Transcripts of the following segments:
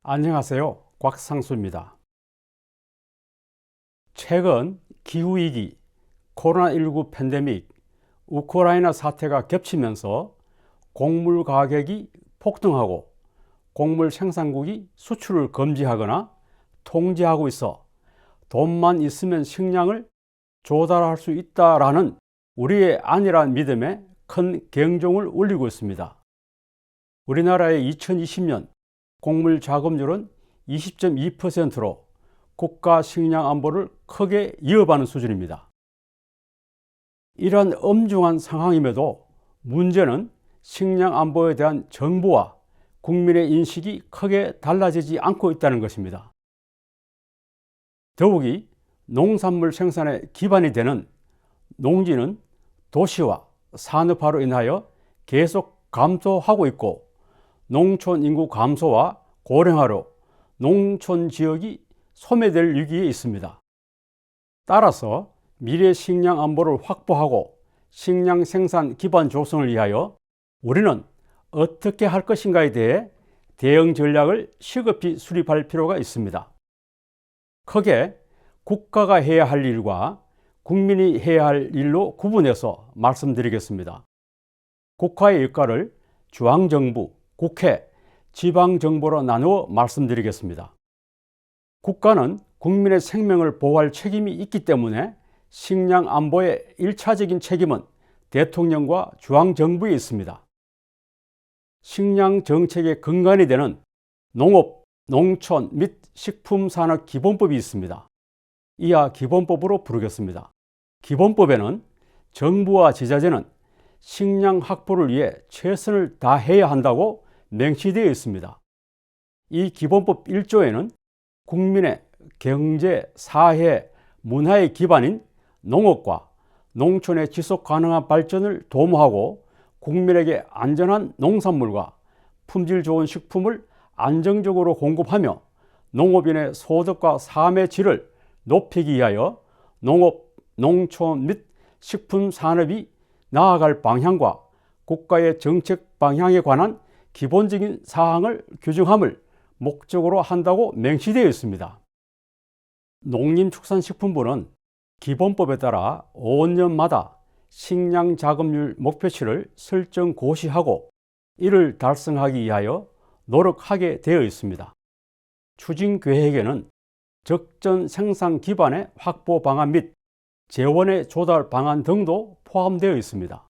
안녕하세요. 곽상수입니다. 최근 기후위기, 코로나19 팬데믹, 우크라이나 사태가 겹치면서 곡물 가격이 폭등하고 곡물 생산국이 수출을 금지하거나 통제하고 있어 돈만 있으면 식량을 조달할 수 있다라는 우리의 안일한 믿음에 큰 경종을 울리고 있습니다. 우리나라의 2020년 곡물 자급률은 20.2%로 국가 식량 안보를 크게 위협하는 수준입니다. 이러한 엄중한 상황임에도 문제는 식량 안보에 대한 정부와 국민의 인식이 크게 달라지지 않고 있다는 것입니다. 더욱이 농산물 생산의 기반이 되는 농지는 도시와 산업화로 인하여 계속 감소하고 있고, 농촌 인구 감소와 고령화로 농촌 지역이 소멸될 위기에 있습니다. 따라서 미래 식량 안보를 확보하고 식량 생산 기반 조성을 위하여 우리는 어떻게 할 것인가에 대해 대응 전략을 시급히 수립할 필요가 있습니다. 크게 국가가 해야 할 일과 국민이 해야 할 일로 구분해서 말씀드리겠습니다. 국가의 역할을 중앙정부, 국회, 지방정부로 나누어 말씀드리겠습니다. 국가는 국민의 생명을 보호할 책임이 있기 때문에 식량 안보의 1차적인 책임은 대통령과 중앙정부에 있습니다. 식량 정책의 근간이 되는 농업, 농촌 및 식품산업기본법이 있습니다. 이하 기본법으로 부르겠습니다. 기본법에는 정부와 지자체는 식량 확보를 위해 최선을 다해야 한다고 명시되어 있습니다. 이 기본법 1조에는 국민의 경제, 사회, 문화의 기반인 농업과 농촌의 지속 가능한 발전을 도모하고 국민에게 안전한 농산물과 품질 좋은 식품을 안정적으로 공급하며 농업인의 소득과 삶의 질을 높이기 위하여 농업, 농촌 및 식품 산업이 나아갈 방향과 국가의 정책 방향에 관한 기본적인 사항을 규정함을 목적으로 한다고 명시되어 있습니다. 농림축산식품부는 기본법에 따라 5년마다 식량 자급률 목표치를 설정 고시하고 이를 달성하기 위하여 노력하게 되어 있습니다. 추진 계획에는 적정 생산 기반의 확보 방안 및 재원의 조달 방안 등도 포함되어 있습니다.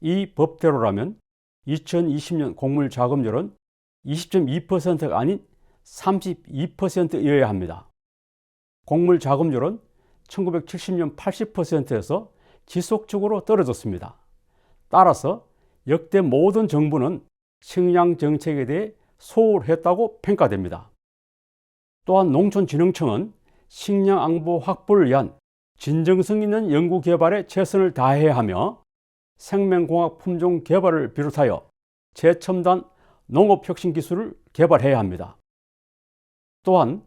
이 법대로라면 2020년 곡물 자급률은 20.2%가 아닌 32%여야 합니다. 곡물 자급률은 1970년 80%에서 지속적으로 떨어졌습니다. 따라서 역대 모든 정부는 식량 정책에 대해 소홀했다고 평가됩니다. 또한 농촌진흥청은 식량 안보 확보를 위한 진정성 있는 연구개발에 최선을 다해야 하며 생명공학 품종 개발을 비롯하여 최첨단 농업혁신 기술을 개발해야 합니다. 또한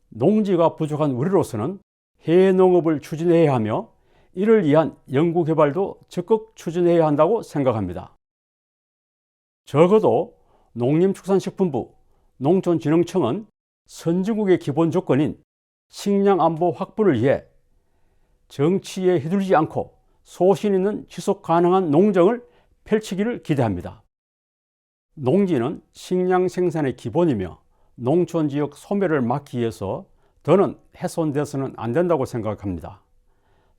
농지가 부족한 우리로서는 해농업을 추진해야 하며 이를 위한 연구개발도 적극 추진해야 한다고 생각합니다. 적어도 농림축산식품부, 농촌진흥청은 선진국의 기본 조건인 식량 안보 확보를 위해 정치에 휘둘리지 않고 소신 있는 지속 가능한 농정을 펼치기를 기대합니다. 농지는 식량 생산의 기본이며 농촌 지역 소멸을 막기 위해서 더는 훼손돼서는 안 된다고 생각합니다.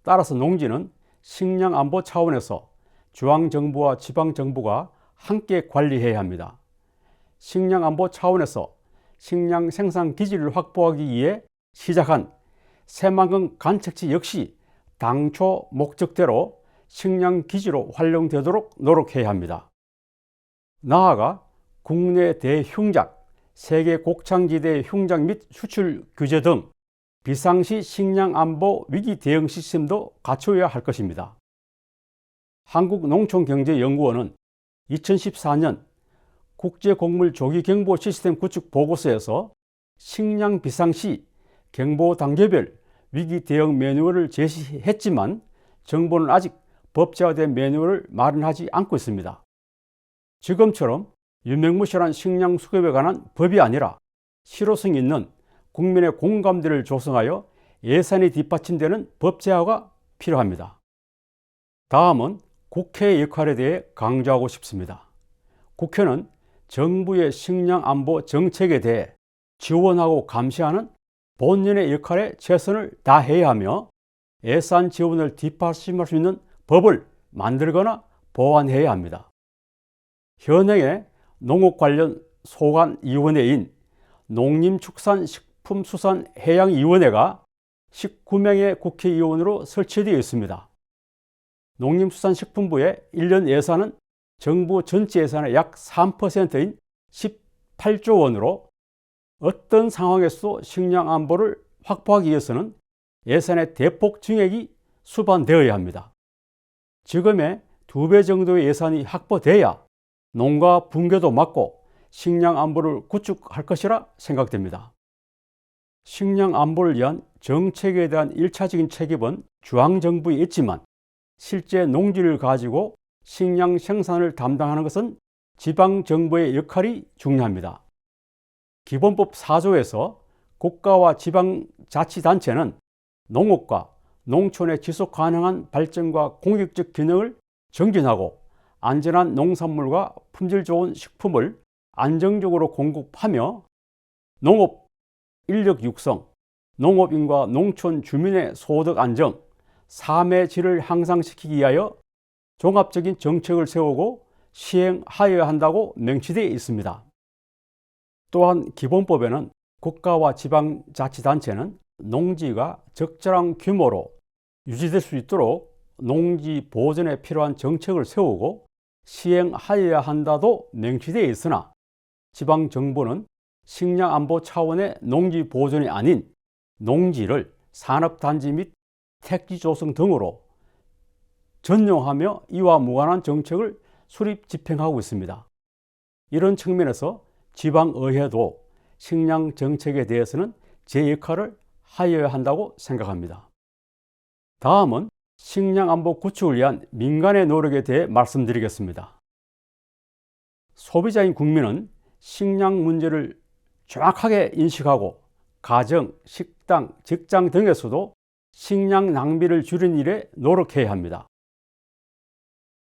따라서 농지는 식량 안보 차원에서 중앙정부와 지방정부가 함께 관리해야 합니다. 식량 안보 차원에서 식량 생산 기지를 확보하기 위해 시작한 새만금 간척지 역시 당초 목적대로 식량 기지로 활용되도록 노력해야 합니다. 나아가 국내 대흉작, 세계 곡창지대 흉작 및 수출 규제 등 비상시 식량 안보 위기 대응 시스템도 갖춰야 할 것입니다. 한국농촌경제연구원은 2014년 국제곡물 조기경보 시스템 구축 보고서에서 식량 비상시 경보 단계별 위기 대응 매뉴얼을 제시했지만 정부는 아직 법제화된 매뉴얼을 마련하지 않고 있습니다. 지금처럼 유명무실한 식량 수급에 관한 법이 아니라 실효성 있는 국민의 공감대를 조성하여 예산이 뒷받침되는 법 제화가 필요합니다. 다음은 국회의 역할에 대해 강조하고 싶습니다. 국회는 정부의 식량 안보 정책에 대해 지원하고 감시하는 본연의 역할에 최선을 다해야 하며 예산 지원을 뒷받침할 수 있는 법을 만들거나 보완해야 합니다. 현행의 농업 관련 소관위원회인 농림축산식품수산해양위원회가 19명의 국회의원으로 설치되어 있습니다. 농림수산식품부의 1년 예산은 정부 전체 예산의 약 3%인 18조 원으로 어떤 상황에서도 식량 안보를 확보하기 위해서는 예산의 대폭 증액이 수반되어야 합니다. 지금의 2배 정도의 예산이 확보돼야 농가 붕괴도 막고 식량 안보를 구축할 것이라 생각됩니다. 식량 안보를 위한 정책에 대한 1차적인 책임은 중앙정부에 있지만 실제 농지를 가지고 식량 생산을 담당하는 것은 지방정부의 역할이 중요합니다. 기본법 4조에서 국가와 지방자치단체는 농업과 농촌의 지속 가능한 발전과 공익적 균형을 정진하고 안전한 농산물과 품질 좋은 식품을 안정적으로 공급하며 농업 인력 육성, 농업인과 농촌 주민의 소득 안정, 삶의 질을 향상시키기 위하여 종합적인 정책을 세우고 시행하여야 한다고 명시되어 있습니다. 또한 기본법에는 국가와 지방자치단체는 농지가 적절한 규모로 유지될 수 있도록 농지 보존에 필요한 정책을 세우고 시행하여야 한다도 명시되어 있으나 지방정부는 식량 안보 차원의 농지 보존이 아닌 농지를 산업단지 및 택지 조성 등으로 전용하며 이와 무관한 정책을 수립 집행하고 있습니다. 이런 측면에서 지방의회도 식량 정책에 대해서는 제 역할을 하여야 한다고 생각합니다. 다음은 식량 안보 구축을 위한 민간의 노력에 대해 말씀드리겠습니다. 소비자인 국민은 식량 문제를 정확하게 인식하고 가정, 식당, 직장 등에서도 식량 낭비를 줄이는 일에 노력해야 합니다.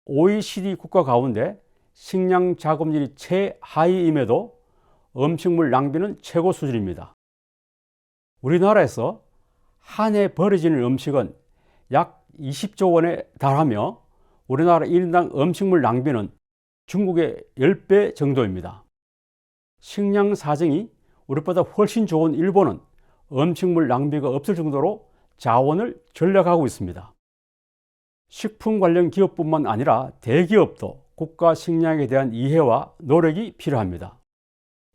OECD 국가 가운데 식량 작업률이 최하위임에도 음식물 낭비는 최고 수준입니다. 우리나라에서 한 해 버려지는 음식은 약 20조 원에 달하며 우리나라 1인당 음식물 낭비는 중국의 10배 정도입니다. 식량 사정이 우리보다 훨씬 좋은 일본은 음식물 낭비가 없을 정도로 자원을 절약하고 있습니다. 식품 관련 기업뿐만 아니라 대기업도 국가 식량에 대한 이해와 노력이 필요합니다.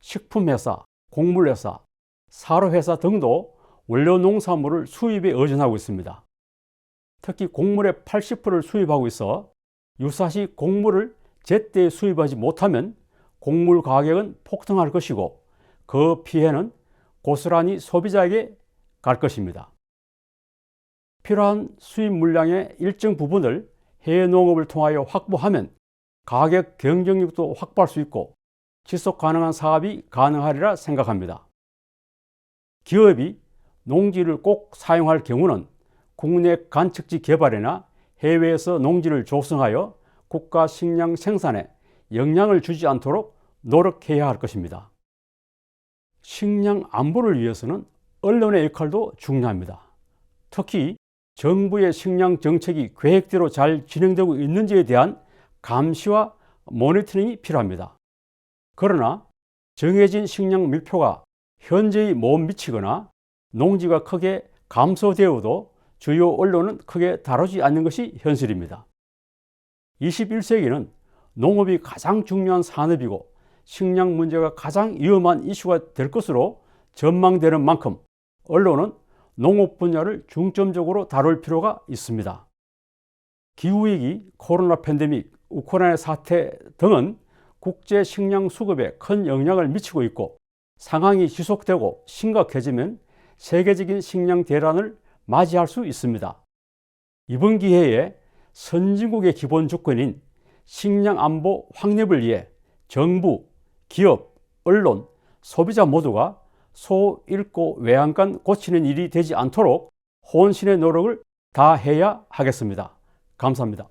식품회사, 곡물회사, 사료회사 등도 원료 농산물을 수입에 의존하고 있습니다. 특히 곡물의 80%를 수입하고 있어 유사시 곡물을 제때 수입하지 못하면 곡물 가격은 폭등할 것이고 그 피해는 고스란히 소비자에게 갈 것입니다. 필요한 수입 물량의 일정 부분을 해외 농업을 통하여 확보하면 가격 경쟁력도 확보할 수 있고 지속 가능한 사업이 가능하리라 생각합니다. 기업이 농지를 꼭 사용할 경우는 국내 간척지 개발이나 해외에서 농지를 조성하여 국가 식량 생산에 영향을 주지 않도록 노력해야 할 것입니다. 식량 안보를 위해서는 언론의 역할도 중요합니다. 특히 정부의 식량 정책이 계획대로 잘 진행되고 있는지에 대한 감시와 모니터링이 필요합니다. 그러나 정해진 식량 밀표가 현저히 못 미치거나 농지가 크게 감소되어도 주요 언론은 크게 다루지 않는 것이 현실입니다. 21세기는 농업이 가장 중요한 산업이고 식량 문제가 가장 위험한 이슈가 될 것으로 전망되는 만큼 언론은 농업 분야를 중점적으로 다룰 필요가 있습니다. 기후위기, 코로나 팬데믹, 우크라이나 사태 등은 국제 식량 수급에 큰 영향을 미치고 있고 상황이 지속되고 심각해지면 세계적인 식량 대란을 맞이할 수 있습니다. 이번 기회에 선진국의 기본 조건인 식량 안보 확립을 위해 정부, 기업, 언론, 소비자 모두가 소 잃고 외양간 고치는 일이 되지 않도록 혼신의 노력을 다해야 하겠습니다. 감사합니다.